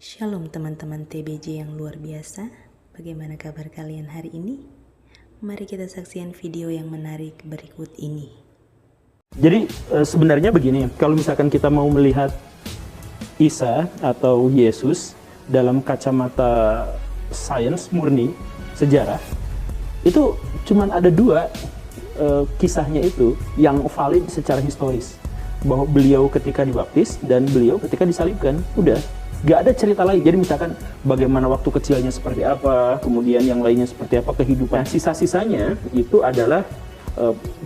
Shalom teman-teman TBJ yang luar biasa. Bagaimana kabar kalian hari ini? Mari kita saksikan video yang menarik berikut ini. Jadi sebenarnya begini, kalau misalkan kita mau melihat Isa atau Yesus dalam kacamata sains murni, sejarah, itu cuman ada dua kisahnya itu yang valid secara historis. Bahwa beliau ketika dibaptis dan beliau ketika disalibkan, udah. Gak ada cerita lain. Jadi misalkan bagaimana waktu kecilnya seperti apa, kemudian yang lainnya seperti apa kehidupan. Sisa-sisanya itu adalah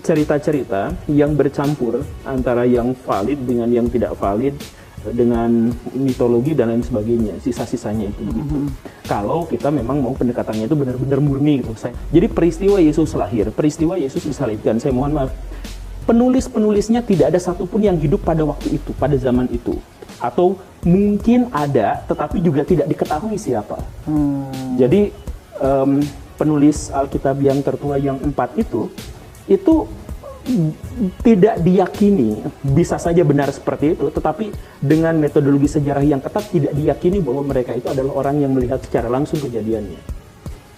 cerita-cerita yang bercampur antara yang valid dengan yang tidak valid, dengan mitologi dan lain sebagainya. Sisa-sisanya itu. Kalau kita memang mau pendekatannya itu benar-benar murni gitu. Jadi peristiwa Yesus lahir, peristiwa Yesus disalibkan. Saya mohon maaf, penulis-penulisnya tidak ada satupun yang hidup pada waktu itu, pada zaman itu. Atau mungkin ada, tetapi juga tidak diketahui siapa. Jadi penulis Alkitab yang tertua yang 4 itu tidak diyakini, bisa saja benar seperti itu, tetapi dengan metodologi sejarah yang ketat tidak diyakini bahwa mereka itu adalah orang yang melihat secara langsung kejadiannya.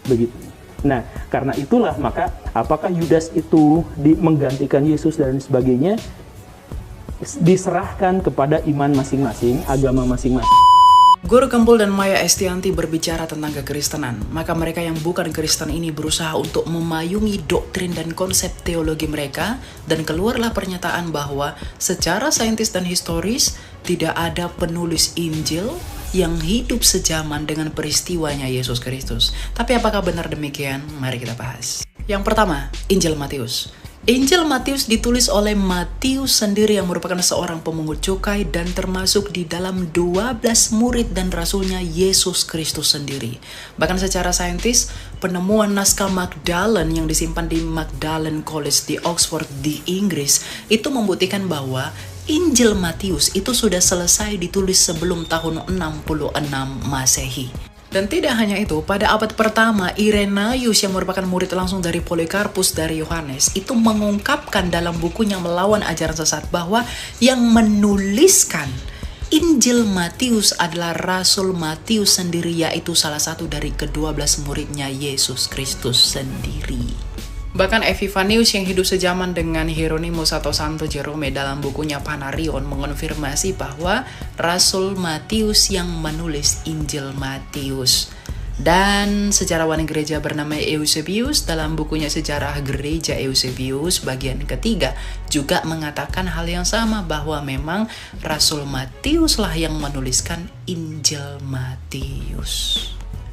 Begitu. Nah, karena itulah maka apakah Yudas itu menggantikan Yesus dan sebagainya, diserahkan kepada iman masing-masing, agama masing-masing. Guru Gembul dan Maya Estianti berbicara tentang kekristenan, maka mereka yang bukan Kristen ini berusaha untuk memayungi doktrin dan konsep teologi mereka, dan keluarlah pernyataan bahwa secara saintis dan historis tidak ada penulis Injil yang hidup sejaman dengan peristiwanya Yesus Kristus. Tapi apakah benar demikian? Mari kita bahas. Yang pertama, Injil Matius. Injil Matius ditulis oleh Matius sendiri yang merupakan seorang pemungut cukai dan termasuk di dalam 12 murid dan rasulnya Yesus Kristus sendiri. Bahkan secara saintis, penemuan naskah Magdalen yang disimpan di Magdalen College di Oxford di Inggris itu membuktikan bahwa Injil Matius itu sudah selesai ditulis sebelum tahun 66 Masehi. Dan tidak hanya itu, pada abad pertama, Irenaeus yang merupakan murid langsung dari Polikarpus dari Yohanes itu mengungkapkan dalam bukunya Melawan Ajaran Sesat bahwa yang menuliskan Injil Matius adalah Rasul Matius sendiri, yaitu salah satu dari ke-12 muridnya Yesus Kristus sendiri. Bahkan Epifanius yang hidup sejaman dengan Hieronymus atau Santo Jerome dalam bukunya Panarion mengonfirmasi bahwa Rasul Matius yang menulis Injil Matius. Dan sejarawan gereja bernama Eusebius dalam bukunya Sejarah Gereja Eusebius bagian ketiga juga mengatakan hal yang sama, bahwa memang Rasul Matiuslah yang menuliskan Injil Matius.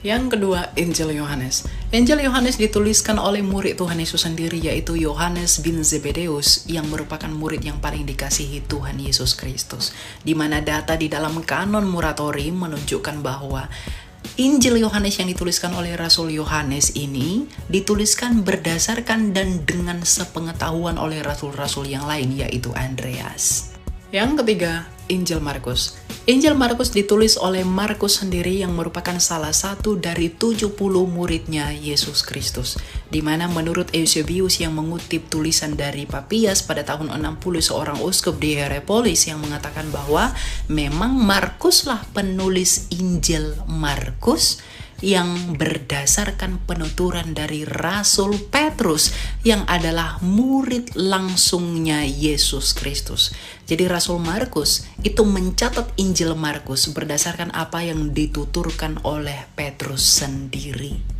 Yang kedua, Injil Yohanes. Injil Yohanes dituliskan oleh murid Tuhan Yesus sendiri, yaitu Yohanes bin Zebedeus yang merupakan murid yang paling dikasihi Tuhan Yesus Kristus. Di mana data di dalam kanon Muratori menunjukkan bahwa Injil Yohanes yang dituliskan oleh Rasul Yohanes ini dituliskan berdasarkan dan dengan sepengetahuan oleh rasul-rasul yang lain, yaitu Andreas. Yang ketiga, Injil Markus. Injil Markus ditulis oleh Markus sendiri yang merupakan salah satu dari 70 muridnya Yesus Kristus. Di mana menurut Eusebius yang mengutip tulisan dari Papias pada tahun 60 seorang uskup di Hierapolis yang mengatakan bahwa memang Markuslah penulis Injil Markus yang berdasarkan penuturan dari Rasul Petrus yang adalah murid langsungnya Yesus Kristus. Jadi Rasul Markus itu mencatat Injil Markus berdasarkan apa yang dituturkan oleh Petrus sendiri.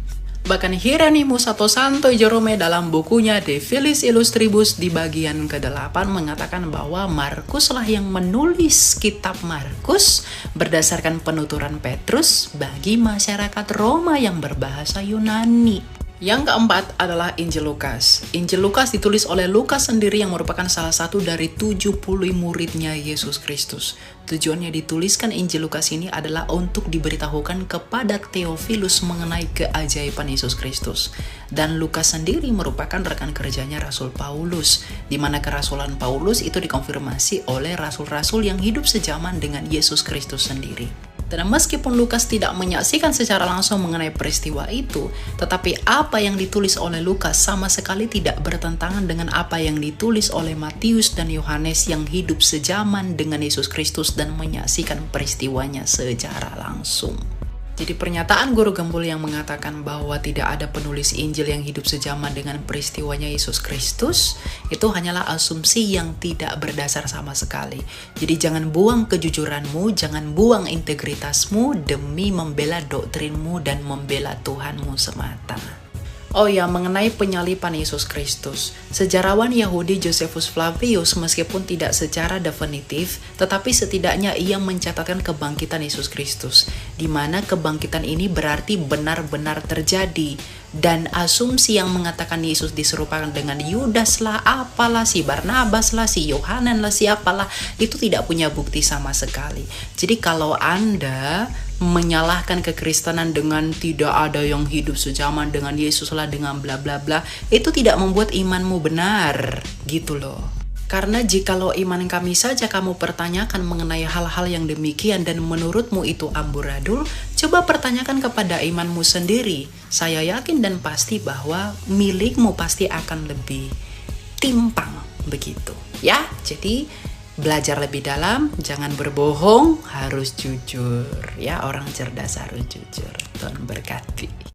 Bahkan Hieronymus atau Santo Jerome dalam bukunya De Filiis Illustribus di bagian ke-8 mengatakan bahwa Markuslah yang menulis kitab Markus berdasarkan penuturan Petrus bagi masyarakat Roma yang berbahasa Yunani. Yang keempat adalah Injil Lukas. Injil Lukas ditulis oleh Lukas sendiri yang merupakan salah satu dari 70 muridnya Yesus Kristus. Tujuannya dituliskan Injil Lukas ini adalah untuk diberitahukan kepada Theophilus mengenai keajaiban Yesus Kristus. Dan Lukas sendiri merupakan rekan kerjanya Rasul Paulus, di mana kerasulan Paulus itu dikonfirmasi oleh rasul-rasul yang hidup sejaman dengan Yesus Kristus sendiri. Dan meskipun Lukas tidak menyaksikan secara langsung mengenai peristiwa itu, tetapi apa yang ditulis oleh Lukas sama sekali tidak bertentangan dengan apa yang ditulis oleh Matius dan Yohanes yang hidup sejaman dengan Yesus Kristus dan menyaksikan peristiwanya secara langsung. Jadi pernyataan Guru Gembul yang mengatakan bahwa tidak ada penulis Injil yang hidup sejaman dengan peristiwanya Yesus Kristus, itu hanyalah asumsi yang tidak berdasar sama sekali. Jadi jangan buang kejujuranmu, jangan buang integritasmu demi membela doktrinmu dan membela Tuhanmu semata. Oh ya, mengenai penyaliban Yesus Kristus, sejarawan Yahudi Josephus Flavius meskipun tidak secara definitif, tetapi setidaknya ia mencatatkan kebangkitan Yesus Kristus, di mana kebangkitan ini berarti benar-benar terjadi. Dan asumsi yang mengatakan Yesus diserupakan dengan Yudas lah, apalah, si Barnabas lah, si Yohanan lah, siapalah, itu tidak punya bukti sama sekali. Jadi kalau Anda menyalahkan kekristenan dengan tidak ada yang hidup sejaman dengan Yesus lah, dengan bla bla bla, itu tidak membuat imanmu benar, gitu loh. Karena jikalau iman kami saja kamu pertanyakan mengenai hal-hal yang demikian dan menurutmu itu amburadul, coba pertanyakan kepada imanmu sendiri. Saya yakin dan pasti bahwa milikmu pasti akan lebih timpang begitu. Ya, jadi belajar lebih dalam, jangan berbohong, harus jujur. Ya, orang cerdas harus jujur. Tuhan berkati.